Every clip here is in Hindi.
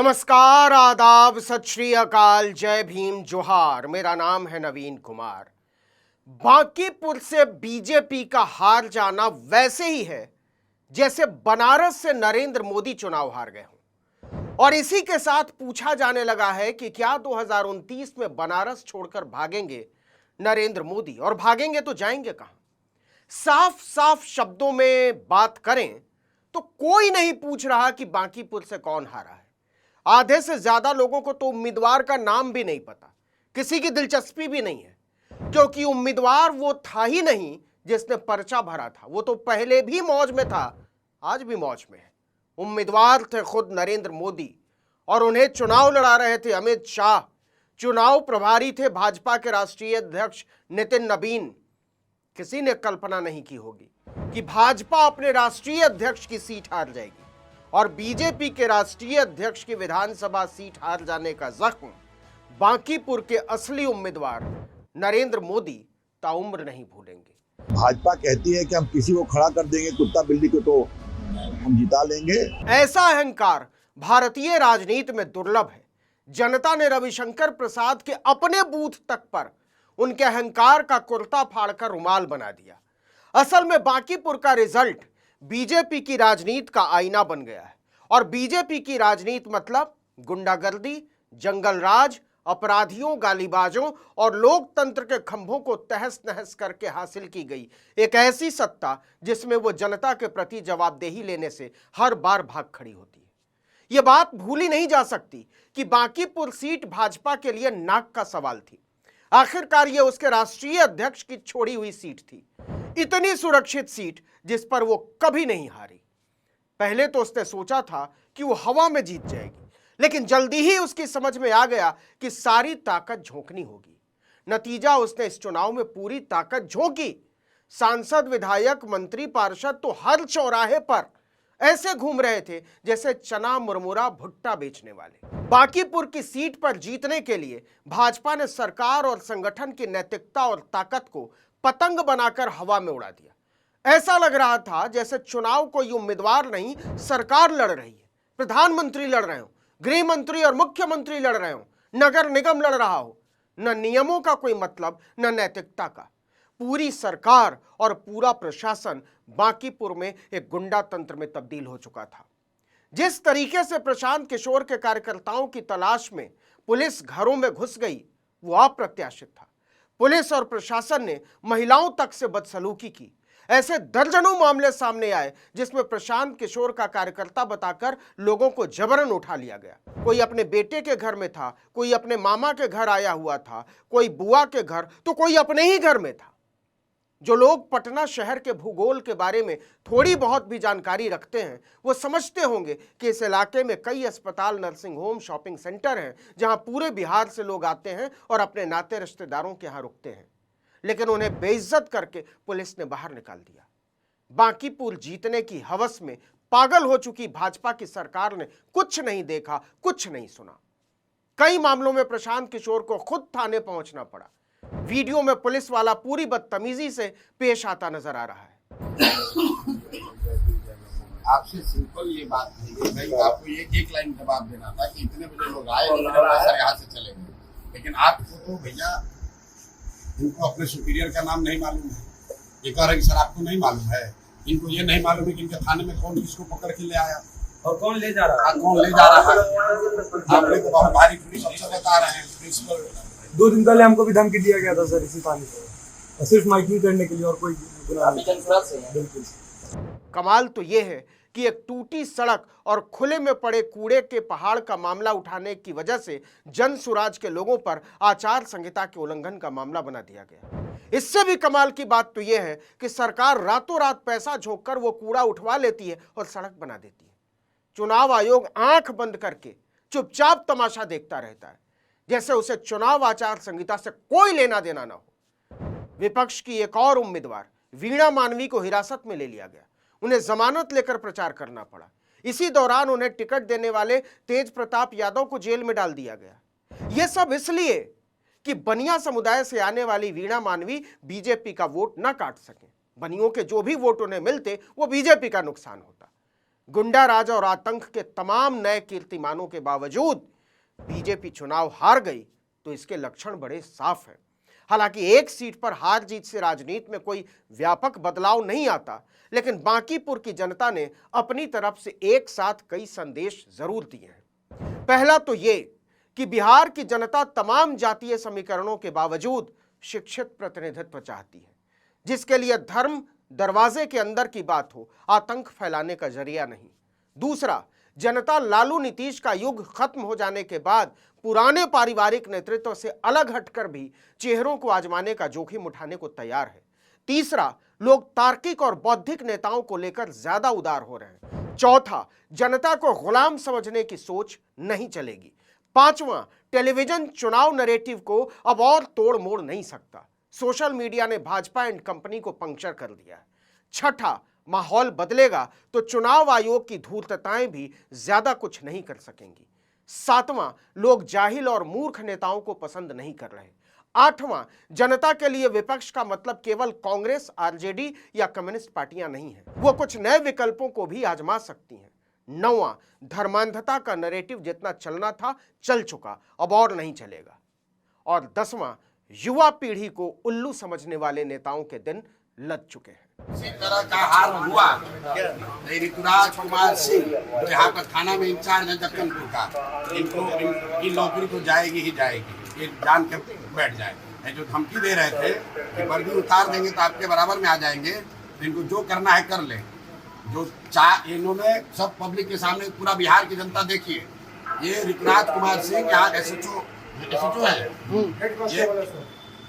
नमस्कार, आदाब, सत श्री अकाल, जय भीम, जोहार। मेरा नाम है नवीन कुमार। बांकीपुर से बीजेपी का हार जाना वैसे ही है जैसे बनारस से नरेंद्र मोदी चुनाव हार गए हों। और इसी के साथ पूछा जाने लगा है कि क्या 2029 में बनारस छोड़कर भागेंगे नरेंद्र मोदी, और भागेंगे तो जाएंगे कहां? साफ साफ शब्दों में बात करें तो कोई नहीं पूछ रहा कि बांकीपुर से कौन हारा है। आधे से ज्यादा लोगों को तो उम्मीदवार का नाम भी नहीं पता, किसी की दिलचस्पी भी नहीं है, क्योंकि उम्मीदवार वो था ही नहीं जिसने पर्चा भरा था। वो तो पहले भी मौज में था, आज भी मौज में है। उम्मीदवार थे खुद नरेंद्र मोदी और उन्हें चुनाव लड़ा रहे थे अमित शाह। चुनाव प्रभारी थे भाजपा के राष्ट्रीय अध्यक्ष नितिन नबीन। किसी ने कल्पना नहीं की होगी कि भाजपा अपने राष्ट्रीय अध्यक्ष की सीट हार जाएगी और बीजेपी के राष्ट्रीय अध्यक्ष की विधानसभा सीट हार जाने का जख्म बांकीपुर के असली उम्मीदवार नरेंद्र मोदी ताउम्र नहीं भूलेंगे। भाजपा कहती है कि हम किसी को खड़ा कर देंगे, कुत्ता बिल्ली को तो हम जिता लेंगे। ऐसा अहंकार भारतीय राजनीति में दुर्लभ है। जनता ने रविशंकर प्रसाद के अपने बूथ तक पर उनके अहंकार का कुर्ता फाड़कर रुमाल बना दिया। असल में बांकीपुर का रिजल्ट बीजेपी की राजनीति का आईना बन गया है। और बीजेपी की राजनीति मतलब गुंडागर्दी, जंगल राज, अपराधियों, गालीबाजों और लोकतंत्र के खंभों को तहस नहस करके हासिल की गई एक ऐसी सत्ता जिसमें वो जनता के प्रति जवाबदेही लेने से हर बार भाग खड़ी होती है। ये बात भूली नहीं जा सकती कि बांकीपुर सीट भाजपा के लिए नाक का सवाल थी। आखिरकार ये उसके राष्ट्रीय अध्यक्ष की छोड़ी हुई सीट थी, इतनी सुरक्षित सीट जिस पर वो कभी नहीं हारी। पहले तो उसने सोचा था कि वो हवा में जीत जाएगी, लेकिन जल्दी ही उसकी समझ में आ गया कि सारी ताकत झोंकनी होगी। नतीजा, उसने इस चुनाव में पूरी ताकत झोंकी। सांसद, विधायक, मंत्री, पार्षद तो हर चौराहे पर ऐसे घूम रहे थे जैसे चना, मुरमुरा, भुट्टा बेचने वाले। बांकीपुर की सीट पर जीतने के लिए भाजपा ने सरकार और संगठन की नैतिकता और ताकत को पतंग बनाकर हवा में उड़ा दिया। ऐसा लग रहा था जैसे चुनाव कोई उम्मीदवार नहीं, सरकार लड़ रही है। प्रधानमंत्री लड़ रहे हो, गृह मंत्री और मुख्यमंत्री लड़ रहे हो, नगर निगम लड़ रहा हो। न नियमों का कोई मतलब, न नैतिकता का। पूरी सरकार और पूरा प्रशासन बांकीपुर में एक गुंडा तंत्र में तब्दील हो चुका था। जिस तरीके से प्रशांत किशोर के कार्यकर्ताओं की तलाश में पुलिस घरों में घुस गई, वो अप्रत्याशित था। पुलिस और प्रशासन ने महिलाओं तक से बदसलूकी की। ऐसे दर्जनों मामले सामने आए जिसमें प्रशांत किशोर का कार्यकर्ता बताकर लोगों को जबरन उठा लिया गया। कोई अपने बेटे के घर में था, कोई अपने मामा के घर आया हुआ था, कोई बुआ के घर, तो कोई अपने ही घर में था। जो लोग पटना शहर के भूगोल के बारे में थोड़ी बहुत भी जानकारी रखते हैं, वो समझते होंगे कि इस इलाके में कई अस्पताल, नर्सिंग होम, शॉपिंग सेंटर हैं जहां पूरे बिहार से लोग आते हैं और अपने नाते रिश्तेदारों के यहां रुकते हैं। लेकिन उन्हें बेइज्जत करके पुलिस ने बाहर निकाल दिया। बांकीपुर जीतने की हवस में पागल हो चुकी भाजपा की सरकार ने कुछ नहीं देखा, कुछ नहीं सुना। कई मामलों में प्रशांत किशोर को खुद थाने पहुंचना पड़ा। वीडियो में पुलिस वाला पूरी बदतमीजी से पेश आता नजर आ रहा है। आपसे सिंपल ये बात नहीं है भाई, आपको ये एक लाइन जवाब देना था कि इतने बजे लोग आए, सर यहाँ से चले गए। लेकिन आपको तो भैया इनको अपने सुपीरियर का नाम नहीं मालूम है। ये कह रहे कि सर आपको नहीं मालूम है, इनको ये नहीं मालूम है कि इनके थाने में कौन किसको पकड़ के ले आया और कौन ले जा रहा है, कौन ले जा रहा है। आप लोग बहुत भारी पुलिस अफसर बता रहे हैं। प्रिंसिपल 2 दिन पहले हमको भी धमकी दिया गया था सर, इसी थाने से, सिर्फ माइकिंग करने के लिए और कोई गुनाह नहीं। बिल्कुल। कमाल तो यह है कि एक टूटी सड़क और खुले में पड़े कूड़े के पहाड़ का मामला उठाने की वजह से जन सुराज के लोगों पर आचार संहिता के उल्लंघन का मामला बना दिया गया। इससे भी कमाल की बात तो यह है कि सरकार रातों रात पैसा झोंककर वो कूड़ा उठवा लेती है और सड़क बना देती है। चुनाव आयोग आंख बंद करके चुपचाप तमाशा देखता रहता है, जैसे उसे चुनाव आचार संहिता से कोई लेना देना ना हो। विपक्ष की एक और उम्मीदवार वीणा मानवी को हिरासत में ले लिया गया। उन्हें जमानत लेकर प्रचार करना पड़ा। इसी दौरान उन्हें टिकट देने वाले तेज प्रताप यादव को जेल में डाल दिया गया। यह सब इसलिए कि बनिया समुदाय से आने वाली वीणा मानवी बीजेपी का वोट न काट सके। बनियों के जो भी वोट उन्हें मिलते वो बीजेपी का नुकसान होता। गुंडा राज और आतंक के तमाम नए कीर्तिमानों के बावजूद बीजेपी चुनाव हार गई तो इसके लक्षण बड़े साफ हैं। हालांकि एक सीट पर हार जीत से राजनीति में कोई व्यापक बदलाव नहीं आता, लेकिन बांकीपुर की जनता ने अपनी तरफ से एक साथ कई संदेश जरूर दिए हैं। पहला तो ये कि बिहार की जनता तमाम जातीय समीकरणों के बावजूद शिक्षित प्रतिनिधित्व चाहती है, जिसके लिए धर्म दरवाजे के अंदर की बात हो, आतंक फैलाने का जरिया नहीं। दूसरा, जनता लालू नीतीश का युग खत्म हो जाने के बाद पुराने पारिवारिक नेतृत्व से अलग हटकर भी चेहरों को आजमाने का जोखिम उठाने को तैयार है। तीसरा, लोग तार्किक और बौद्धिक नेताओं को लेकर ज्यादा उदार हो रहे हैं। चौथा, जनता को गुलाम समझने की सोच नहीं चलेगी। पांचवां, टेलीविजन चुनाव नैरेटिव को अब और तोड़ मोड़ नहीं सकता। सोशल मीडिया ने भाजपा एंड कंपनी को पंक्चर कर दिया है। छठा, माहौल बदलेगा तो चुनाव आयोग की धूर्तताएं भी ज्यादा कुछ नहीं कर सकेंगी। सातवां, लोग जाहिल और मूर्ख नेताओं को पसंद नहीं कर रहे। आठवां, जनता के लिए विपक्ष का मतलब केवल कांग्रेस, आरजेडी या कम्युनिस्ट पार्टियां नहीं है, वो कुछ नए विकल्पों को भी आजमा सकती हैं। नौवां, धर्मांधता का नैरेटिव जितना चलना था चल चुका, अब और नहीं चलेगा। और 10वां, युवा पीढ़ी को उल्लू समझने वाले नेताओं के दिन लग चुके हैं। इसी तरह का हाल हुआ ऋतुराज कुमार सिंह, जो यहाँ पर थाना में इंचार्ज है जक्कनपुर का, इनकी नौकरी तो जाएगी ही जाएगी, ये जान के बैठ जाए। जो धमकी दे रहे थे कि वर्दी उतार देंगे तो आपके बराबर में आ जाएंगे, तो इनको जो करना है कर ले। जो इन्होंने सब पब्लिक के सामने पूरा बिहार की जनता देखिए, ये ऋतुराज कुमार सिंह यहाँ SHO है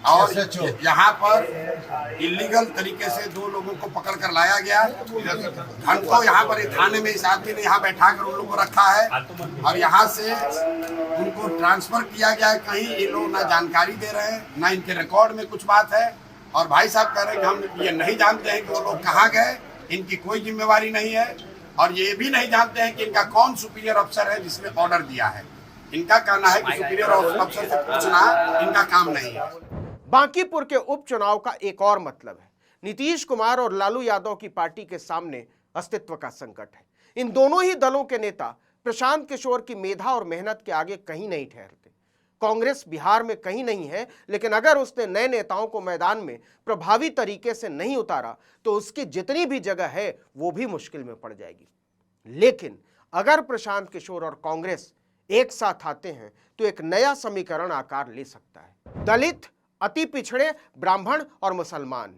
और यहाँ पर इलीगल तरीके से 2 लोगों को पकड़ कर लाया गया। घंटों यहाँ पर थाने में इस आदमी ने यहाँ बैठा कर उन लोगों को रखा है और यहाँ से उनको ट्रांसफर किया गया है। कहीं ये लोग ना जानकारी दे रहे हैं, ना इनके रिकॉर्ड में कुछ बात है। और भाई साहब कह रहे हैं कि हम ये नहीं जानते हैं कि वो लोग कहाँ गए, इनकी कोई जिम्मेवारी नहीं है। और ये भी नहीं जानते हैं कि इनका कौन सुपीरियर अफसर है जिसने ऑर्डर दिया है। इनका कहना है कि सुपीरियर अफसर से पूछना इनका काम नहीं है। बांकीपुर के उपचुनाव का एक और मतलब है, नीतीश कुमार और लालू यादव की पार्टी के सामने अस्तित्व का संकट है। इन दोनों ही दलों के नेता प्रशांत किशोर की मेधा और मेहनत के आगे कहीं नहीं ठहरते। कांग्रेस बिहार में कहीं नहीं है, लेकिन अगर उसने नए नेताओं को मैदान में प्रभावी तरीके से नहीं उतारा तो उसकी जितनी भी जगह है वो भी मुश्किल में पड़ जाएगी। लेकिन अगर प्रशांत किशोर और कांग्रेस एक साथ आते हैं तो एक नया समीकरण आकार ले सकता है। दलित, अति पिछड़े, ब्राह्मण और मुसलमान,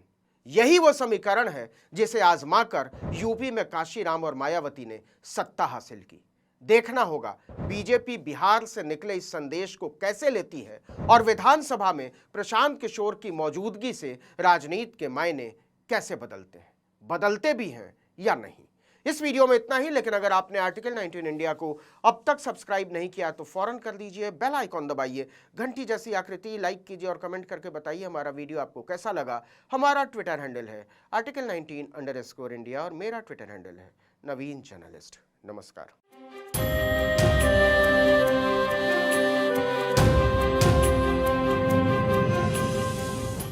यही वो समीकरण है जिसे आजमाकर यूपी में काशीराम और मायावती ने सत्ता हासिल की। देखना होगा बीजेपी बिहार से निकले इस संदेश को कैसे लेती है और विधानसभा में प्रशांत किशोर की मौजूदगी से राजनीति के मायने कैसे बदलते हैं, बदलते भी हैं या नहीं। इस वीडियो में इतना ही, लेकिन अगर आपने आर्टिकल 19 इंडिया को अब तक सब्सक्राइब नहीं किया तो फौरन कर दीजिए, बेल आइकॉन दबाइए, घंटी जैसी आकृति लाइक कीजिए और कमेंट करके बताइए हमारा वीडियो आपको कैसा लगा। हमारा ट्विटर हैंडल है article19_India और मेरा ट्विटर हैंडल है नवीन जर्नलिस्ट। नमस्कार।